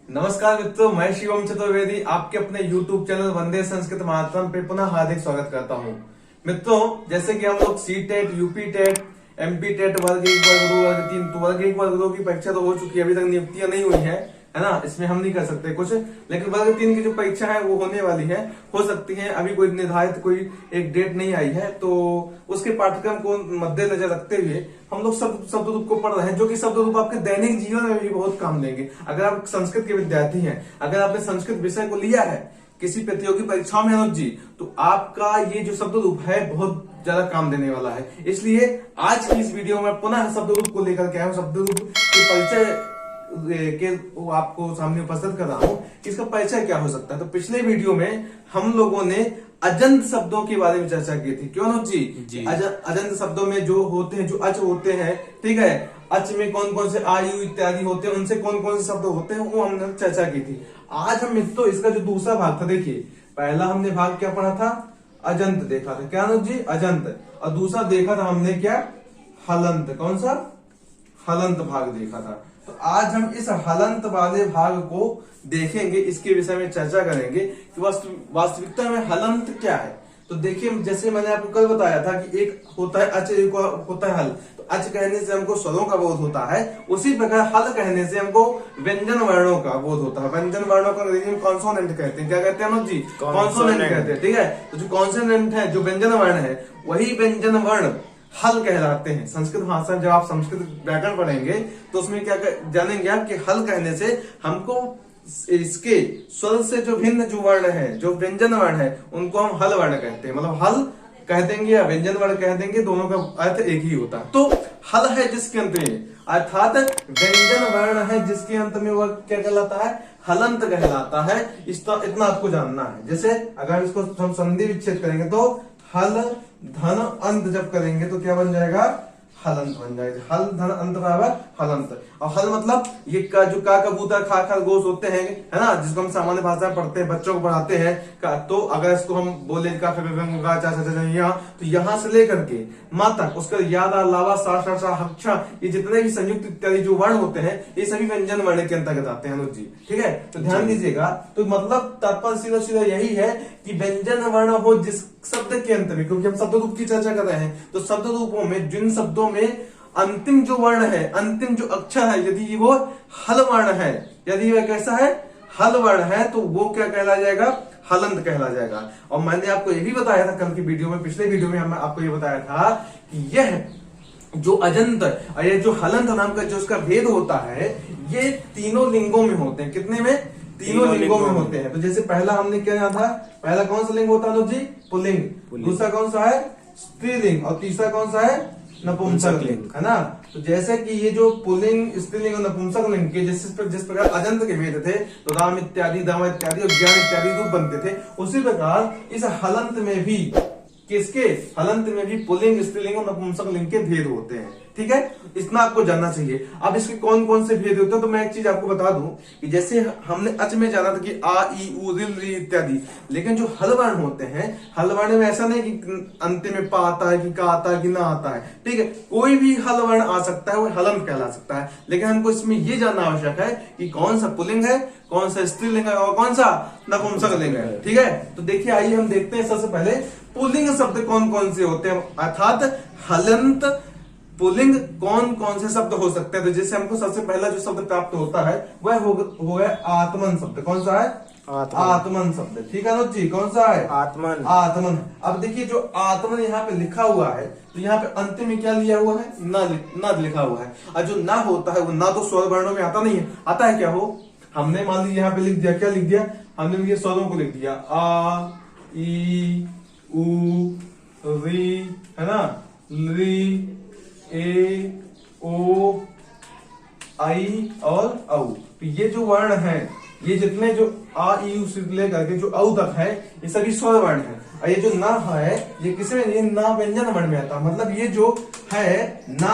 नमस्कार मित्रों, मैं शिवम चतुर्वेदी आपके अपने YouTube चैनल वंदे संस्कृत मातरम पे पुनः हार्दिक स्वागत करता हूँ। मित्रों, जैसे कि हम लोग C TET, UP TET, MP TET वर्ग 1, वर्ग 2, वर्ग 3, तो वर्ग 1, वर्ग 2 की परीक्षा तो हो चुकी है, अभी तक नियुक्तियां नहीं हुई है ना। इसमें हम नहीं कर सकते कुछ, लेकिन वर्ग 3 की जो परीक्षा है वो होने वाली है, हो सकती है। अभी कोई निर्धारित कोई एक डेट नहीं आई है, तो उसके पाठ्यक्रम को मद्देनजर रखते हुए हम लोग शब्द रूप को पढ़ रहे हैं, जो कि शब्द रूप आपके दैनिक जीवन में भी बहुत काम देंगे। अगर आप संस्कृत के विद्यार्थी हैं, अगर आपने संस्कृत विषय को लिया है किसी प्रतियोगी परीक्षाओं में अनुज जी, तो आपका ये जो शब्द रूप है बहुत ज्यादा काम देने वाला है। इसलिए आज की इस वीडियो में पुनः शब्द रूप को लेकर के आया हूं, शब्द रूप के परिचय के आपको सामने उपस्थित कर रहा हूं कि इसका परिचय क्या हो सकता है। तो पिछले वीडियो में हम लोगों ने अजंत शब्दों के बारे में चर्चा की थी, क्यों अनुज जी? अजंत शब्दों में जो होते हैं, जो अच होते हैं, ठीक है, अच में कौन कौन से आयु इत्यादि होते हैं, उनसे कौन कौन से शब्द होते हैं, वो हमने चर्चा की थी। आज हम मित्रों इसका जो दूसरा भाग था, देखिए पहला हमने भाग क्या पढ़ा था, अजंत देखा था, क्या अनुज जी? अजंत। और दूसरा देखा था हमने क्या, हलंत। कौन सा? हलंत भाग देखा था। तो आज हम इस हलंत वाले भाग को देखेंगे, इसके विषय में चर्चा करेंगे कि वास्तविकता में हलंत क्या है। तो देखिए, जैसे मैंने आपको कल बताया था कि एक होता है अच, एक होता है हल। तो अच कहने से हमको स्वरों का बोध होता है, उसी प्रकार हल कहने से हमको व्यंजन वर्णों का बोध होता है। व्यंजन वर्णों का अंग्रेजी में कॉन्सोनेंट कहते हैं। क्या कहते हैं अनुज जी? कॉन्सोनेंट कहते हैं, ठीक है। तो जो कॉन्सोनेंट है, जो व्यंजन वर्ण है, वही व्यंजन वर्ण हल कहलाते हैं। संस्कृत भाषा जब आप संस्कृत व्याकरण पढ़ेंगे तो उसमें क्या जानेंगे आप कि हल कहने से हमको इसके स्वर से जो भिन्न जो वर्ण है, जो व्यंजन वर्ण है, उनको हम हल वर्ण कहते हैं। मतलब हल कह देंगे या व्यंजन वर्ण कह देंगे, दोनों का अर्थ एक ही होता है। तो हल है जिसके अंत में, अर्थात व्यंजन वर्ण है जिसके अंत में, वह क्या कहलाता है? हलंत कहलाता है। इतना आपको जानना है। जैसे अगर इसको हम संधि विच्छेद करेंगे तो हल धन अंत जब करेंगे तो क्या बन जाएगा? हलंत बन जाएगा। हल धन अंत बराबर हलंत। और हल मतलब ये का जो का कबूतर खा खरगोश होते हैं, है ना, जिसको हम सामान्य भाषा में पढ़ते हैं, बच्चों को पढ़ाते हैं का। तो अगर इसको हम बोले का तो यहाँ से लेकर के माँ तक उसका याद लावा सा सा हक्षा, ये जितने भी संयुक्त इत्यादि जो वर्ण होते हैं, ये सभी व्यंजन वर्ण के अंतर्गत आते हैं अनुज जी, ठीक है। तो ध्यान दीजिएगा। तो मतलब तात्पर्य सीधा सीधा यही है कि व्यंजन वर्ण हो जिस शब्द के अंत में, क्योंकि हम शब्द रूप की चर्चा कर रहे हैं, तो शब्द रूपों में जिन शब्दों में अंतिम जो वर्ण है, अंतिम जो अक्षर है, यदि वो हल वर्ण है, यदि वह कैसा है? हल वर्ण है, तो वो क्या कहला जाएगा? हलंत कहला जाएगा। और मैंने आपको ये भी बताया था कल की वीडियो में, पिछले वीडियो में हमने आपको ये बताया था कि यह जो अजंत और ये जो हलंत नाम का जो उसका भेद होता है, ये तीनों लिंगों में होते हैं। कितने में? तीनों लिंगों में होते हैं। तो जैसे पहला हमने क्या जाना था, पहला कौन सा लिंग होता है अनुज जी? पुल्लिंग। दूसरा कौन सा है? स्त्रीलिंग। और तीसरा कौन सा है? नपुंसक लिंग, है ना। तो जैसे कि ये जो पुल्लिंग, स्त्रीलिंग और नपुंसक लिंग के जिस प्रकार अजंत के भेद थे, तो राम इत्यादि, दाम इत्यादि और ज्ञान इत्यादि रूप बनते थे, उसी प्रकार इस हलंत में भी, किसके? हलंत में भी पुल्लिंग, स्त्रीलिंग और नपुंसक लिंग के भेद होते हैं, ठीक है। इतना आपको जानना चाहिए। अब इसके कौन कौन से भेद होते हैं, तो मैं एक चीज आपको बता दूं कि जैसे हमने अच में जाना था कि आ, ई, उ, रिल, री इत्यादि, लेकिन जो हल वर्ण होते हैं, हल वर्ण में ऐसा नहीं कि अंतिम में पा आता है, कि का आता है, कि ना आता है, ठीक है। कोई भी हल वर्ण आ सकता है, वो हलंत कहला सकता है। लेकिन हमको इसमें ये जानना आवश्यक है कि कौन सा पुल्लिंग है, कौन सा स्त्रीलिंग है और कौन सा नपुंसक लिंग है, ठीक है। तो देखिए, आइए हम देखते हैं सबसे पहले पुल्लिंग शब्द कौन कौन से होते हैं, अर्थात हलंत पुल्लिंग कौन कौन से शब्द हो सकते हैं। तो जैसे हमको सबसे पहला जो शब्द प्राप्त होता है वह हो गया आत्मन शब्द। कौन सा है? आत्मन शब्द, ठीक है अनुज जी। कौन सा है? आत्मन। आत्मन। अब देखिए, जो आत्मन यहाँ पे लिखा हुआ है, तो यहाँ पे अंतिम में क्या लिया हुआ है? ना लिखा हुआ है। और जो ना होता है, वो ना तो स्वर वर्णों में आता नहीं है। आता है क्या? हो हमने मान लीजिए यहाँ पे लिख दिया, क्या लिख दिया हमने? ये स्वरों को लिख दिया, आ, ई, उ, री, है ना, ली, ए, ओ, आई और औ। तो ये जो वर्ण है, ये जितने जो आ, ई, उ से लेकर के जो औ तक है, ये सभी स्वर वर्ण है। और ये जो ना है, ये किसमें? ये ना व्यंजन वर्ण में आता है। मतलब ये जो है ना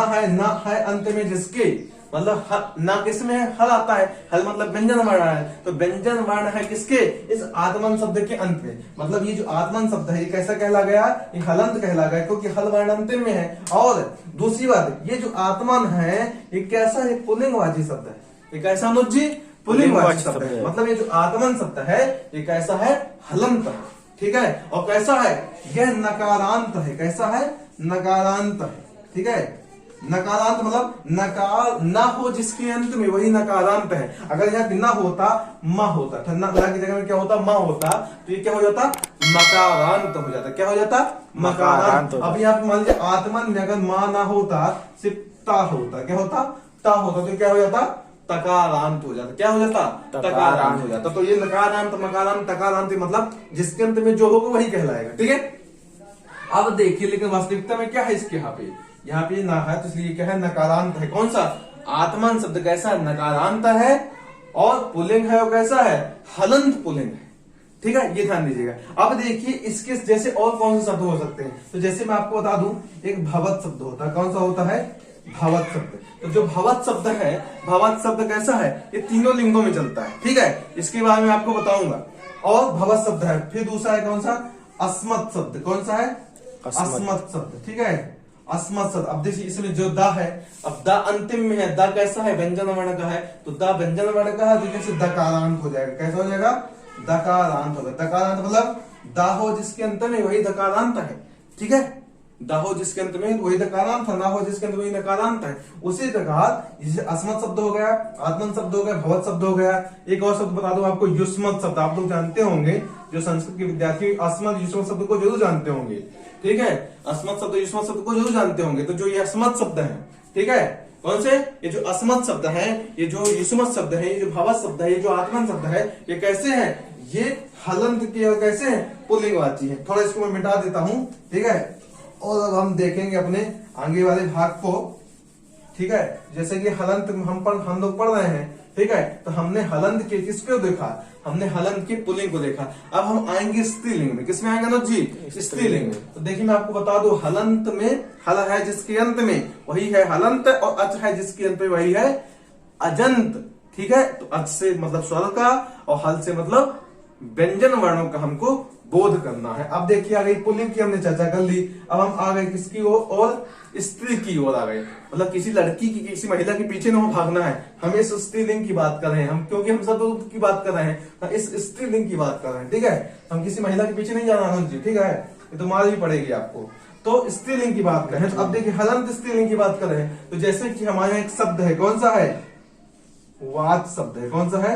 है अंत में जिसके, मतलब ना किसमें है? हल आता है। हल मतलब व्यंजन वर्ण है। तो व्यंजन वर्ण है किसके? इस आत्मन शब्द के अंत में। मतलब ये जो आत्मन शब्द है, ये कैसा कहला गया? ये हलंत कहला गया, क्योंकि हल वर्ण अंतिम में है। और दूसरी बात, ये जो आत्मन है, ये कैसा है? पुल्लिंगवाची शब्द है। ये कैसा अनुज जी? पुल्लिंगवाची शब्द है। मतलब ये जो आत्मन शब्द है ये कैसा है, हलंत है, ठीक है। और कैसा है, यह नकारांत है। कैसा है, नकारांत है, ठीक है। नकारांत मतलब नकार ना हो जिसके अंत में वही नकारांत है। अगर यहाँ ना होता मा होता, ना की जगह में क्या होता, मा होता, तो ये क्या हो जाता, मकारांत हो जाता। क्या हो जाता, मकारांत। अब यहाँ पे मान लीजिए आत्मन में अगर मा ना होता, सिर्फ ता होता, क्या होता, ता होता, तो क्या हो जाता, तकारांत हो जाता। क्या हो जाता, तकारांत हो जाता। तो ये नकारांत, मकारांत, तकारांत मतलब जिसके अंत में जो होगा वही कहलाएगा, ठीक है। अब देखिए लेकिन वास्तविकता में क्या है इसके यहाँ पे ना है, तो इसलिए क्या है, नकारांत है। कौन सा, आत्मन शब्द कैसा है, नकारांत है, और पुल्लिंग है, और कैसा है, हलंत पुल्लिंग है, ठीक है। ये ध्यान दीजिएगा। अब देखिए इसके जैसे और कौन से शब्द हो सकते हैं, तो जैसे मैं आपको बता दूं, एक भवत शब्द होता है। कौन सा होता है, भवत शब्द। तो जो भवत शब्द है, भवत शब्द कैसा है, ये तीनों लिंगों में चलता है, ठीक है। इसके बारे में आपको बताऊंगा। और भवत शब्द है, फिर दूसरा है कौन सा, अस्मत् शब्द। कौन सा है, अस्मत् शब्द, ठीक है, अस्मत् शब्द। अब देखिए इसमें जो दा है, अब दा अंतिम में है, दा कैसा है, व्यंजन वर्ण का है, तो दा व्यंजन वर्ण का है, तो जैसे दकारांत हो जाएगा। कैसा हो जाएगा, दकारांत होगा। दकारांत मतलब दा हो जिसके अंत में वही दकारांत है, ठीक है। दा हो जिसके अंत में वही दकारांत है, ना हो जिसके अंत में वही नकारांत है। उसी प्रकार जैसे अस्मत् शब्द हो गया, आत्मन शब्द हो गया, भवत शब्द हो गया। एक और शब्द बता दूं आपको, युष्मत् शब्द। आप लोग जानते होंगे, जो संस्कृत के विद्यार्थी अस्मत् युष्मत् शब्द को जरूर जानते होंगे, ठीक है। अस्मत् शब्द युष्मत् शब्द को जरूर जानते होंगे। तो जो ये अस्मत् शब्द है, ठीक है, कौन से, ये जो अस्मत् शब्द है, ये जो युष्मत् शब्द है, ये जो भवत शब्द है, ये जो आत्मन शब्द है, ये कैसे है, ये हलंत के और कैसे है, पुल्लिंगवाची है। थोड़ा इसको मैं मिटा देता हूं, ठीक है। और अब हम देखेंगे अपने आगे वाले भाग को, ठीक है। जैसे कि हलंत हम लोग पढ़ रहे हैं, ठीक है। तो हमने हलंत के किसको देखा, हमने हलंत के पुल्लिंग को देखा। अब हम आएंगे स्त्रीलिंग में। किसमें आएंगे अनुज जी, स्त्रीलिंग में। तो देखिए मैं आपको बता दूं, हलंत में हल है जिसके अंत में वही है हलंत, और अच है जिसके अंत में वही है अजंत, ठीक है। तो अच से मतलब स्वर का, और हल से मतलब व्यंजन वर्णों का हमको बोध करना है। अब देखिए आ गई पुल्लिंग की, हमने चर्चा कर ली। अब हम आ गए किसकी ओर, और स्त्री की ओर आ गए। मतलब किसी लड़की की, किसी महिला के पीछे न भागना है, हम इस स्त्रीलिंग की बात कर रहे हैं, हम क्योंकि हम सब की बात कर रहे हैं, इस स्त्रीलिंग की बात कर रहे हैं, ठीक है। हम किसी महिला के पीछे नहीं जाना है जी, ठीक है। ये तो मार भी पड़ेगी आपको। तो स्त्रीलिंग की बात कर रहे हैं। तो अब देखिए हलंत स्त्रीलिंग की बात कर रहे हैं। तो जैसे कि हमारे यहाँ एक शब्द है, कौन सा है, वाच शब्द है। कौन सा है,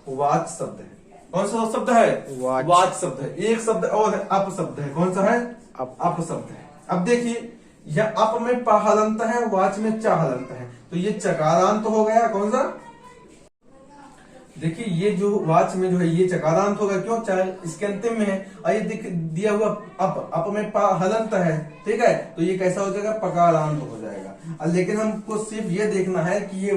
वाच शब्द है। कौन सा शब्द है, वाच शब्द है। एक शब्द और है, अप शब्द है। कौन सा है, अप शब्द है। अब देखिए यह अप में प हलंत है, वाच में च हलंत है, तो ये चकारांत हो गया। कौन सा, देखिए ये जो वाच में जो है ये चकारांत होगा, क्यों, चाहे इसके अंतिम में है, और ये दिया हुआ अप में प हलंत है, ठीक है। तो ये कैसा हो जाएगा, पकारांत हो जाएगा। लेकिन हमको सिर्फ ये देखना है कि ये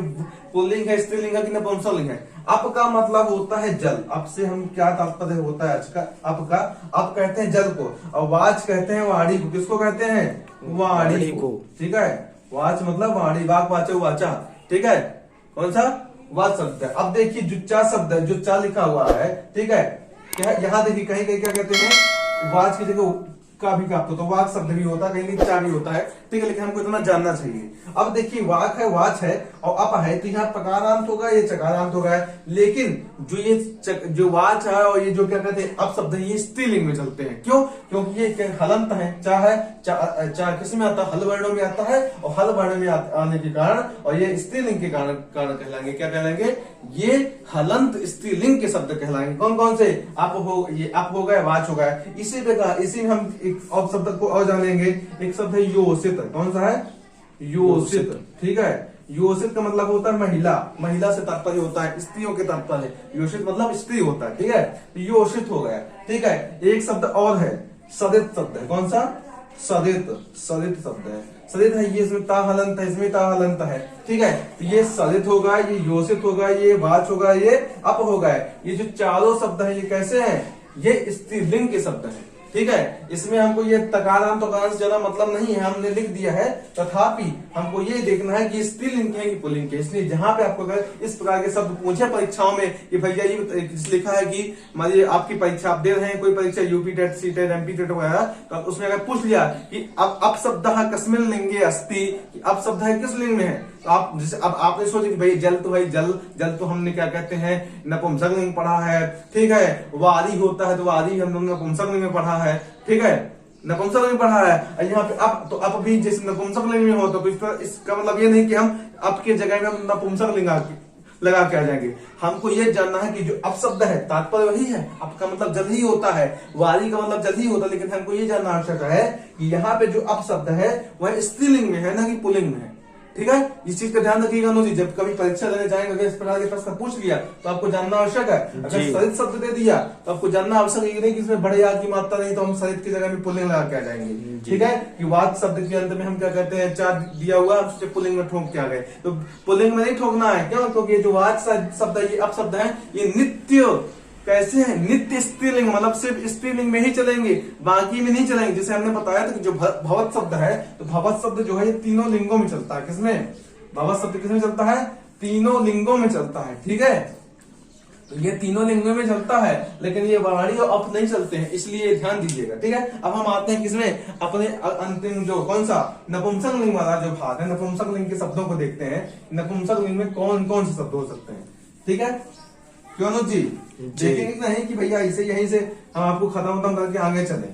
पुल्लिंग है, स्त्रीलिंग है कि नपुंसकलिंग है। अप का मतलब होता है जल। अप से हम क्या तात्पर्य होता है, अप का अप कहते हैं जल को, और वाच कहते हैं वाणी को। किसको कहते हैं, वाणी को, ठीक है। वाच मतलब वाणी, वाक वाचो वाचा, ठीक है। कौन सा, वाच शब्द है। अब देखिए जुच्चा शब्द है, जुच्चा लिखा हुआ है, ठीक है। यहाँ देखिए कहीं कहीं क्या कहते हैं, वाच की जगह का भी प्राप्त होता है, वाक शब्द भी होता है, कहीं कहीं चा भी होता है, ठीक है। लेकिन हमको इतना जानना चाहिए। अब देखिए वाक है, वाच है, और अप है, तो यहाँ पकारांत होगा, ये चकारांत होगा। लेकिन जो ये जो वाच है और ये जो क्या कहते हैं अप शब्द है, ये स्त्रीलिंग में चलते हैं। क्यों, क्योंकि ये हलंत है, चा है, चा किस में आता है, हल वर्णों में आता है, और हल वर्ण में आने के कारण, और ये स्त्रीलिंग के कारण कहलाएंगे। क्या कहलाएंगे, ये हलंत स्त्रीलिंग के शब्द कहलाएंगे। कौन कौन से, अप हो, ये अप हो गए, वाच हो गए। इसी प्रकार इसी में हम एक और शब्द को और जानेंगे। एक शब्द है योषित। कौन सा है, योषित, ठीक है। योषित का मतलब होता है महिला, महिला से तात्पर्य होता है, स्त्रियों के तात्पर्य। योषित मतलब स्त्री होता है, ठीक है। योषित हो गया, ठीक है। एक शब्द और है, सदित शब्द है। कौन सा, सदित, सदित शब्द है। सदित है, ये इसमें ता हलंत है, इसमें ता हलंत है, ठीक है। तो ये सदित होगा, ये योषित होगा, ये वाच होगा, ये अप होगा। ये जो चारों शब्द है ये कैसे हैं, ये स्त्रीलिंग के शब्द हैं, ठीक है। इसमें हमको ये तकारांत तकारांत से ज्यादा मतलब नहीं है, हमने लिख दिया है। तथापि हमको ये देखना है कि स्त्रीलिंग के है कि पुल्लिंग के। इसलिए जहां पे आपको अगर इस प्रकार के शब्द पूछे परीक्षाओं में कि भैया ये लिखा है कि मान लीजिए आपकी परीक्षा आप दे रहे हैं, कोई परीक्षा UP TET, C TET, MP TET वगैरह, तो उसमें अगर पूछ लिया कि अब शब्द कस्मिन लिंगे अस्ति, अब शब्द है किस लिंग में है, तो आप जैसे अब आपने सोचा कि भाई जल तो भाई जल जल तो हमने क्या कहते हैं नपुंसकलिंग पढ़ा है, ठीक है। वारी होता है तो वारी हम लोग नपुंसकलिंग में पढ़ा है, ठीक है, नपुंसकलिंग में पढ़ा है। यहाँ पे अब तो अब भी जैसे नपुंसकलिंग में हो तो इसका मतलब ये नहीं कि हम अब के जगह में हम नपुंसकलिंग लगा के आ जाएंगे। हमको ये जानना है कि जो अपशब्द है तात्पर्य वही है, आपका मतलब जल ही होता है, वारी का मतलब जल ही होता है, लेकिन हमको ये जानना आवश्यक है कि यहाँ पे जो अपशब्द है वह स्त्रीलिंग में है ना कि पुल्लिंग में है, ठीक है। इस चीज का ध्यान रखिएगा अनुजी, जब कभी परीक्षा देने जाएंगे अगर इस प्रकार के प्रश्न पूछ लिया तो आपको जानना आवश्यक है। अगर सरित शब्द दे दिया तो आपको जानना आवश्यक है नहीं कि इसमें बड़े या की मात्रा नहीं तो हम सरित की जगह में पुल्लिंग लगा के आ जाएंगे, ठीक है। कि वाद शब्द के अंत में हम क्या कहते हैं चार दिया हुआ पुल्लिंग में ठोक के आ गए, तो पुल्लिंग में नहीं ठोकना है, क्यों? क्योंकि ये जो वाद शब्द है ये अपशब्द है, ये नित्य कैसे है, नित्य स्त्रीलिंग, मतलब सिर्फ स्त्रीलिंग में ही चलेंगे, बाकी में नहीं चलेंगे। जैसे हमने बताया था कि जो भवत शब्द है तो भवत शब्द जो है ये तीनों लिंगों में चलता है। किसमें? भवत शब्द किसमें चलता है? तीनों लिंगों में चलता है, ठीक है। तो ये तीनों लिंगों में चलता है, लेकिन ये वाणी और अप नहीं चलते हैं, इसलिए ध्यान दीजिएगा, ठीक है। अब हम आते हैं किसमें, अपने अंतिम जो कौन सा नपुंसक लिंग वाला जो भाग है, नपुंसक लिंग के शब्दों को देखते हैं। नपुंसक लिंग में कौन कौन से शब्द हो सकते हैं, ठीक है। क्यों अनुज जी? देखेंगे नहीं कि भैया इसे यहीं से हम आपको खत्म करके आगे चले,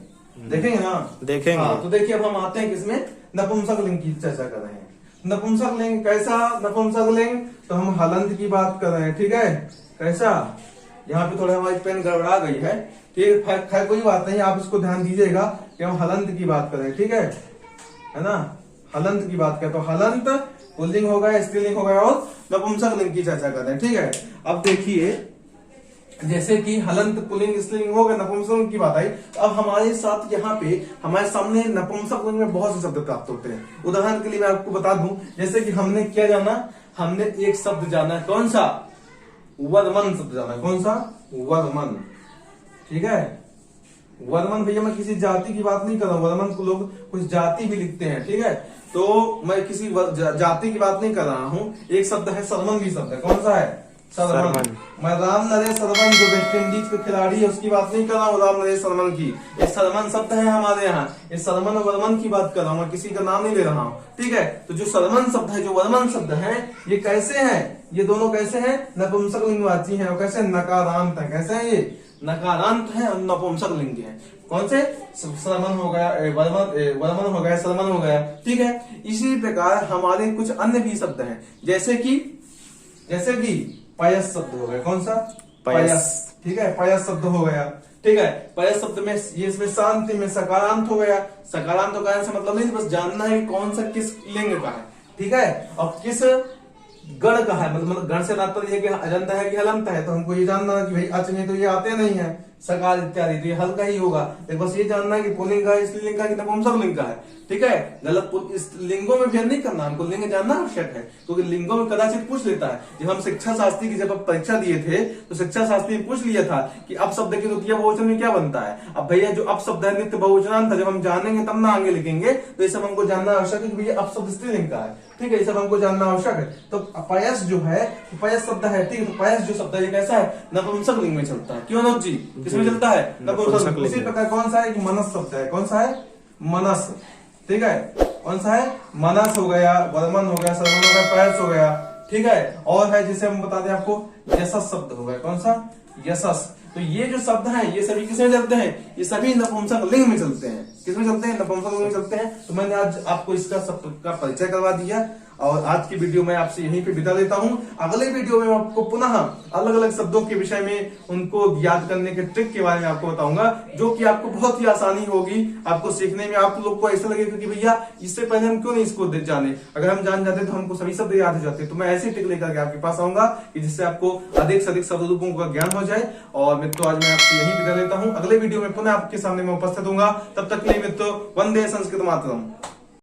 देखेंगे ना? देखेंगे। हाँ, तो देखिए अब हम आते हैं किसमें, नपुंसक लिंग की चर्चा कर रहे हैं। नपुंसक लिंग कैसा नपुंसक लिंग, तो हम हलंत की बात कर रहे हैं, ठीक है। कैसा, यहाँ पे थोड़ा हमारी पेन गड़बड़ा गई है, ठीक है, खैर कोई बात नहीं, आप इसको ध्यान दीजिएगा कि हम हलंत की बात कर रहे हैं, ठीक है ना। हलंत की बात करें तो हलंत पुल्लिंग हो गया, स्त्रीलिंग हो गया और नपुंसक लिंग की चर्चा कर रहे हैं, ठीक है। अब देखिए जैसे कि हलंत पुल्लिंग स्त्रीलिंग हो गया, नपुंसक लिंग की बात आई, तो अब हमारे साथ यहाँ पे हमारे सामने नपुंसक लिंग में बहुत से शब्द प्राप्त होते हैं। उदाहरण के लिए मैं आपको बता दूं, जैसे कि हमने क्या जाना, हमने एक शब्द जाना, कौन सा, वर्मन शब्द जाना, कौन सा, वर्मन, ठीक है। वर्मन भैया मैं किसी जाति की बात नहीं कर रहा हूं, वर्मन को लोग कुछ जाति भी लिखते हैं, ठीक है। तो मैं किसी जाति की बात नहीं कर रहा हूं। एक शब्द है सरमन भी शब्द है, कौन सा है, सरमन। मैं राम नरेश सरमन जो वेस्ट इंडीज के खिलाड़ी है उसकी बात नहीं कर रहा हूँ, राम नरेश सरमन की, ये सरमन शब्द है हमारे यहाँ, ये सरमन और वर्मन की बात कर रहा हूँ, मैं किसी का नाम नहीं ले रहा हूँ, ठीक है। तो जो सरमन शब्द है, जो वर्मन शब्द है, ये कैसे है, ये दोनों कैसे हैं, नपुंसक लिंगवाची हैं, और कैसे नकारांत है, कैसे है, ये नकारांत है और नपुंसक लिंग है। कौन से, सरमन हो गया, वर्मन हो गया, सरमन हो गया, ठीक है। इसी प्रकार हमारे कुछ अन्य भी शब्द हैं, जैसे कि पयस शब्द हो गया, कौन सा, पयस, ठीक है, पयस शब्द हो गया, ठीक है। पयस शब्द में ये इसमें शांति में सकारांत हो गया, सकारांत होगा से मतलब नहीं, बस जानना है कौन सा किस लिंग का है, ठीक है, और किस गण का है, मतलब गण से तात्पर्य कि अजंत है कि हलंत है, तो हमको ये जानना है कि भाई अच में तो ये आते नहीं है, सकार इत्यादि, तो ये हल का ही होगा। तो बस ये जानना है कि पुल्लिंग का है, स्त्रीलिंग का, कि नपुंसक लिंग का है, ठीक है। गलत इस लिंगों में भेद नहीं करना, हमको लिंग जानना आवश्यक है, क्योंकि लिंगों में कदाचित पूछ लेता है। जब हम शिक्षा शास्त्री की जब परीक्षा दिए थे तो शिक्षा शास्त्री ने पूछ लिया था कि अपशब्द के द्वितीय बहुवचन में क्या बनता है। अब भैया जो अपशब्द है नित्य बहुवचनांत था, जब हम जानेंगे तब ना आगे लिखेंगे, तो ये सब हमको जानना आवश्यक है कि भैया अपशब्द स्त्रीलिंग का है, ठीक है, ये सब हमको जानना आवश्यक है। तो पयस जो है, पयस शब्द है, ठीक है, तो पयस जो शब्द है ये कैसा है, नपुंसक लिंग में चलता है, क्यों अनुज जी, किसमें चलता है, नपुंसक। उसी प्रकार कौन सा है, मनस शब्द है, कौन सा है, मनस, ठीक है, कौन सा है, मनस हो गया, वर्मन हो गया, सरमन हो गया, पयस हो गया, ठीक है। और है जिसे हम बता दें आपको, यशस शब्द हो गया, कौन सा, यशस। तो ये जो शब्द हैं ये सभी किसमें चलते हैं, ये सभी नपुंसक लिंग में चलते हैं, किसमें चलते हैं, नपुंसक लिंग में चलते हैं। तो मैंने आज आपको इसका शब्द का परिचय करवा दिया, और आज की वीडियो में आपसे यहीं पे विदा लेता हूं। अगले वीडियो में मैं आपको पुनः अलग अलग शब्दों के विषय में, उनको याद करने के ट्रिक के बारे में आपको बताऊंगा, जो कि आपको बहुत ही आसानी होगी आपको सीखने में। आप लोग को ऐसा लगेगा कि भैया इससे पहले हम क्यों नहीं इसको जाने, अगर हम जान जाते तो हमको सभी शब्द याद हो जाते। तो मैं ऐसी ट्रिक लेकर के आपके पास आऊंगा कि जिससे आपको अधिक से अधिक शब्द रूपों का ज्ञान हो जाए। और मित्रों आज मैं आपसे यही विदा लेता हूँ, अगले वीडियो में पुनः आपके सामने मैं उपस्थित होऊंगा। तब तक के लिए मित्रों, वंदे संस्कृत मातरम।